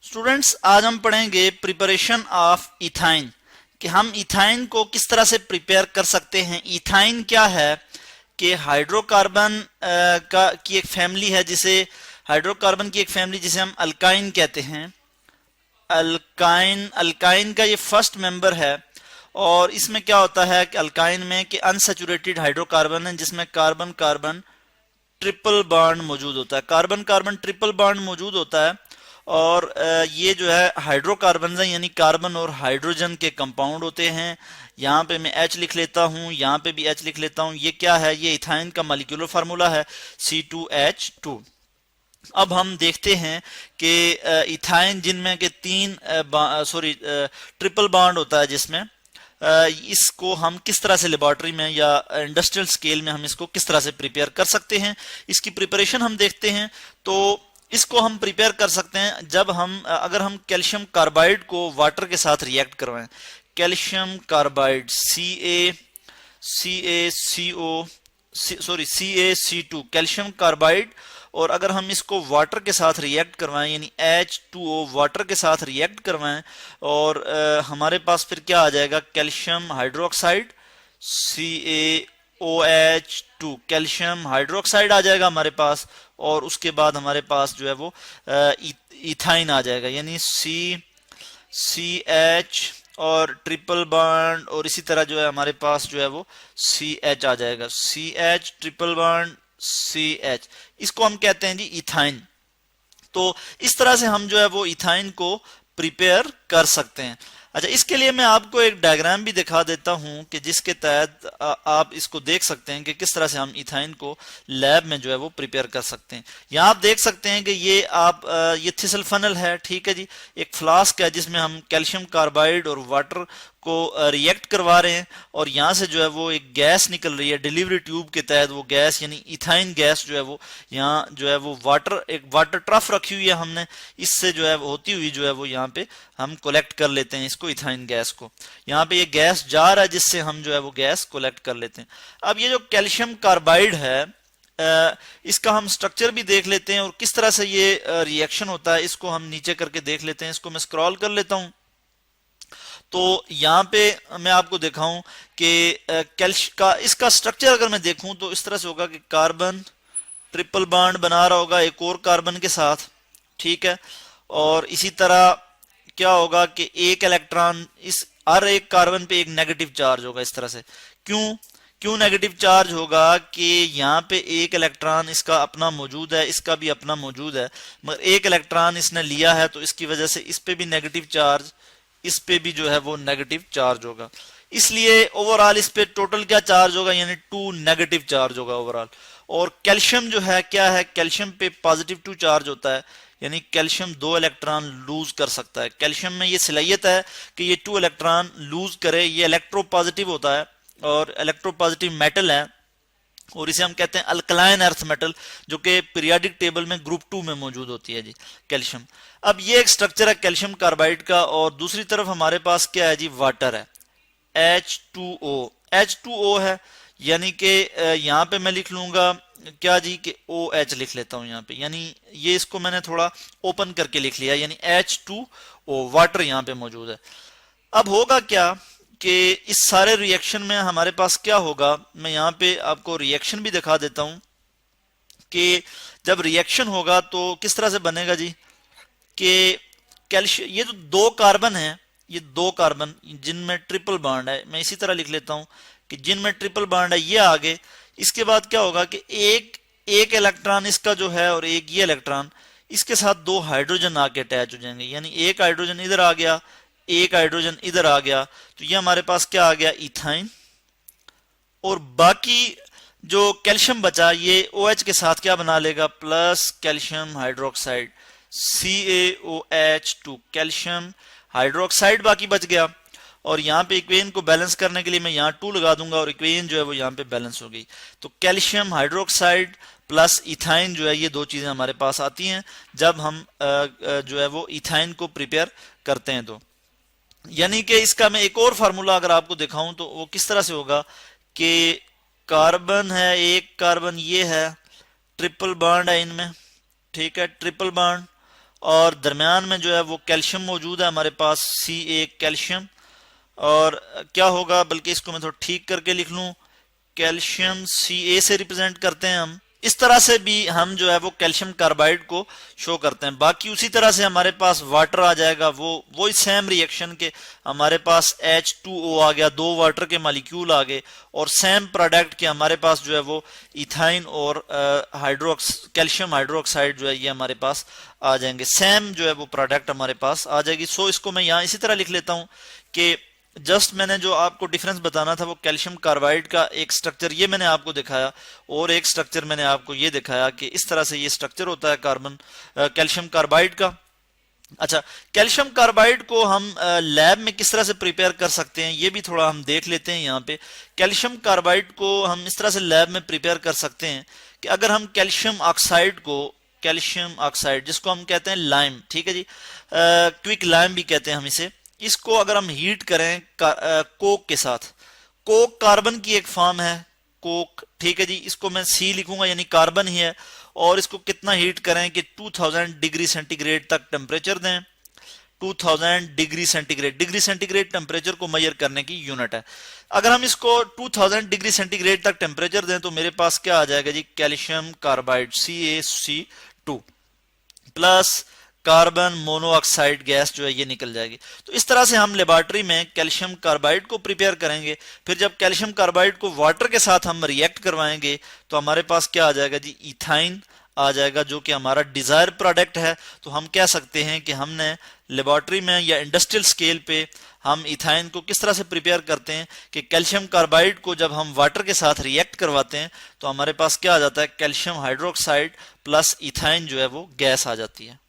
Students, आज हम पढ़ेंगे प्रिपरेशन ऑफ इथाइन कि हम इथाइन को किस तरह से प्रिपेयर कर सकते हैं। इथाइन क्या है कि हाइड्रोकार्बन की एक फैमिली है, जिसे हम अल्काइन कहते हैं। अल्काइन का ये फर्स्ट मेंबर है और इसमें क्या होता है कि अल्काइन में कि अनसैचुरेटेड हाइड्रोकार्बन है जिसमें कार्बन कार्बन ट्रिपल बॉन्ड मौजूद होता है। कार्बन कार्बन ट्रिपल बॉन्ड मौजूद होता है और ये जो है हाइड्रोकार्बन है, यानी कार्बन और हाइड्रोजन के कंपाउंड होते हैं। यहाँ पे मैं H लिख लेता हूँ, यहाँ पे भी H लिख लेता हूँ। ये क्या है? ये इथाइन का मॉलिक्यूलर फार्मूला है C2H2। अब हम देखते हैं कि इथाइन जिनमें के ट्रिपल बॉन्ड होता है, जिसमें इसको हम किस तरह से लेबोरेटरी में या इंडस्ट्रियल स्केल में हम इसको किस तरह से प्रिपेयर कर सकते हैं, इसकी प्रिपरेशन हम देखते हैं। तो इसको हम प्रिपेयर कर सकते हैं जब अगर हम कैल्शियम कार्बाइड को वाटर के साथ रिएक्ट करवाएं। Calcium carbide CaCO2 calcium carbide, और अगर हम इसको वाटर के साथ रिएक्ट करवाएं यानी H2O वाटर के साथ रिएक्ट करवाएं और हमारे पास फिर क्या आ जाएगा? Calcium hydroxide CaOH2 calcium hydroxide आ जाएगा हमारे पास। और उसके बाद हमारे पास जो है वो इथाइन आ जाएगा, यानी CH और ट्रिपल बॉन्ड, और इसी तरह जो है हमारे पास जो है वो CH आ जाएगा। CH ट्रिपल बॉन्ड CH, इसको हम कहते हैं जी इथाइन। तो इस तरह से हम जो है वो इथाइन को प्रिपेयर कर सकते हैं। अच्छा, इसके लिए मैं आपको एक डायग्राम भी दिखा देता हूं कि जिसके तहत आप इसको देख सकते हैं कि किस तरह से हम इथाइन को लैब में जो है वो प्रिपेयर कर सकते हैं। यहाँ आप देख सकते हैं कि ये थिसल फनल है, ठीक है जी। एक फ्लास्क है जिसमें हम कैल्शियम कार्बाइड और वाटर को रिएक्ट करवा रहे हैं और यहाँ से जो है वो एक गैस निकल रही है डिलीवरी ट्यूब के तहत। वो गैस यानी इथाइन गैस जो है वो यहाँ जो है वो एक वाटर ट्रफ रखी हुई है हमने, इससे जो है होती हुई जो है वो यहाँ पे हम कलेक्ट कर लेते हैं इसको, इथाइन गैस को। यहाँ पे ये गैस जा रहा है जिससे हम जो है वो गैस कलेक्ट कर लेते हैं। अब ये जो कैल्शियम कार्बाइड है, इसका हम स्ट्रक्चर भी देख लेते हैं और किस तरह से ये रिएक्शन होता है, इसको हम नीचे करके देख लेते हैं। इसको मैं स्क्रॉल कर लेता हूं तो यहाँ पे मैं आपको दिखाऊं कि इसका स्ट्रक्चर अगर मैं देखूं तो इस तरह से होगा कि कार्बन ट्रिपल बॉन्ड बना रहा होगा एक और कार्बन के साथ, ठीक है। और इसी तरह क्या होगा कि एक इलेक्ट्रॉन, इस हर एक कार्बन पे एक नेगेटिव चार्ज होगा इस तरह से। क्यों नेगेटिव चार्ज होगा? कि यहाँ पे एक इलेक्ट्रॉन इसका अपना मौजूद है, इसका भी अपना मौजूद है, मगर एक इलेक्ट्रॉन इसने लिया है तो इसकी वजह से इस पे भी नेगेटिव चार्ज, इस पे भी जो है वो नेगेटिव चार्ज होगा। इसलिए ओवरऑल इस पे टोटल क्या चार्ज होगा? यानी 2 नेगेटिव चार्ज होगा ओवरऑल। और कैल्शियम जो है क्या है? कैल्शियम पे पॉजिटिव 2 चार्ज होता है, यानी कैल्शियम 2 इलेक्ट्रॉन लूज कर सकता है। कैल्शियम में ये सलाहियत है कि ये 2 इलेक्ट्रॉन लूज करे। ये इलेक्ट्रोपॉजिटिव होता है और इलेक्ट्रोपॉजिटिव मेटल है और इसे हम कहते हैं अल्कलाइन अर्थ मेटल, जो कि पीरियोडिक टेबल में ग्रुप 2 में मौजूद होती है जी, कैल्शियम। अब ये एक स्ट्रक्चर है कैल्शियम कार्बाइड का। और दूसरी तरफ हमारे पास क्या है जी? वाटर है, H2O है, यानी कि यहाँ पे मैं लिख लूंगा क्या जी कि OH लिख लेता हूं यहाँ पे, यानी ये इसको मैंने थोड़ा ओपन करके लिख लिया, यानी H2O वाटर यहाँ पे मौजूद है। अब होगा क्या कि इस सारे रिएक्शन में हमारे पास क्या होगा? मैं यहाँ पे आपको रिएक्शन भी दिखा देता हूं कि जब रिएक्शन होगा तो किस तरह से बनेगा जी कि कैल्शियम, ये जो 2 कार्बन है, ये 2 कार्बन जिनमें ट्रिपल बॉन्ड है, मैं इसी तरह लिख लेता हूं कि जिनमें ट्रिपल बॉन्ड है, ये आगे। इसके बाद क्या होगा कि एक इलेक्ट्रॉन इसका जो है और एक ये इलेक्ट्रॉन, इसके साथ 2 हाइड्रोजन आके अटैच हो जाएंगे, यानी एक हाइड्रोजन इधर आ गया, एक हाइड्रोजन इधर आ गया, तो ये हमारे पास क्या आ गया? इथाइन। और बाकी जो कैल्शियम बचा ये OH के साथ क्या बना लेगा? Plus calcium hydroxide CaOH2 calcium hydroxide बाकी बच गया। और यहाँ पे इक्वेशन को बैलेंस करने के लिए मैं यहाँ 2 लगा दूंगा और इक्वेशन जो है वो यहाँ पे बैलेंस हो गई। तो कैल्शियम हाइड्रोक्साइड प्लस इथाइन जो है, ये 2 चीजें हमारे पास आती हैं जब हम जो है वो इथाइन को प्रिपेयर करते हैं। तो यानी कि इसका मैं एक और फार्मूला अगर आपको दिखाऊं तो वो किस तरह से होगा कि कार्बन है, एक कार्बन ये है, ट्रिपल बॉन्ड है इनमें, ठीक है, ट्रिपल बॉन्ड, और दरमियान में जो है वो कैल्शियम मौजूद है हमारे पास, Ca कैल्शियम। और क्या होगा, बल्कि इसको मैं थोड़ा ठीक करके लिख लूं, कैल्शियम Ca से रिप्रेजेंट करते हैं हम। इस तरह से भी हम जो है वो कैल्शियम कार्बाइड को शो करते हैं। बाकी उसी तरह से हमारे पास वाटर आ जाएगा, वो सेम रिएक्शन के हमारे पास H2O आ गया, 2 वाटर के मॉलिक्यूल आ गए, और सेम प्रोडक्ट के हमारे पास जो है वो इथाइन और कैल्शियम हाइड्रोक्साइड जो है ये हमारे पास आ जाएंगे। सेम जो है वो प्रोडक्ट हमारे पास आ जाएगी। सो इसको मैं यहाँ इसी तरह लिख लेता हूं कि जस्ट मैंने जो आपको डिफरेंस बताना था वो कैल्शियम कार्बाइड का एक स्ट्रक्चर ये मैंने आपको दिखाया, और एक स्ट्रक्चर मैंने आपको ये दिखाया कि इस तरह से ये स्ट्रक्चर होता है कैल्शियम कार्बाइड का। अच्छा, कैल्शियम कार्बाइड को हम लैब में किस तरह से प्रिपेयर कर सकते हैं ये भी थोड़ा हम देख लेते हैं। यहाँ पे कैल्शियम कार्बाइड को हम इस तरह से लैब में प्रिपेयर कर सकते हैं कि अगर हम कैल्शियम ऑक्साइड जिसको हम कहते हैं लाइम, ठीक है जी, क्विक लाइम भी कहते हैं हम इसे, इसको अगर हम हीट करें कोक के साथ, कोक कार्बन की एक फॉर्म है, कोक, ठीक है जी, इसको मैं सी लिखूंगा यानी कार्बन ही है, और इसको कितना हीट करें कि 2000 डिग्री सेंटीग्रेड तक टेम्परेचर दें। 2000 डिग्री सेंटीग्रेड टेम्परेचर को मेजर करने की यूनिट है। अगर हम इसको 2000 डिग्री सेंटीग्रेड तक टेम्परेचर दें तो मेरे पास क्या आ जाएगा जी, calcium carbide CaC2 plus carbon monoxide gas जो है ये निकल जाएगी। तो इस तरह से हम लेबोरेटरी में कैल्शियम कार्बाइड को प्रिपेयर करेंगे। फिर जब कैल्शियम कार्बाइड को वाटर के साथ हम रिएक्ट करवाएंगे तो हमारे पास क्या आ जाएगा जी, इथाइन आ जाएगा, जो कि हमारा डिजायर प्रोडक्ट है। तो हम कह सकते हैं कि हमने लेबोरेटरी में या इंडस्ट्रियल स्केल पे हम इथाइन को किस तरह से प्रिपेयर करते हैं कि कैल्शियम कार्बाइड को जब हम वाटर के साथ रिएक्ट करवाते हैं तो हमारे पास क्या आ जाता है, कैल्शियम हाइड्रोक्साइड प्लस इथाइन जो है वो गैस आ जाती है।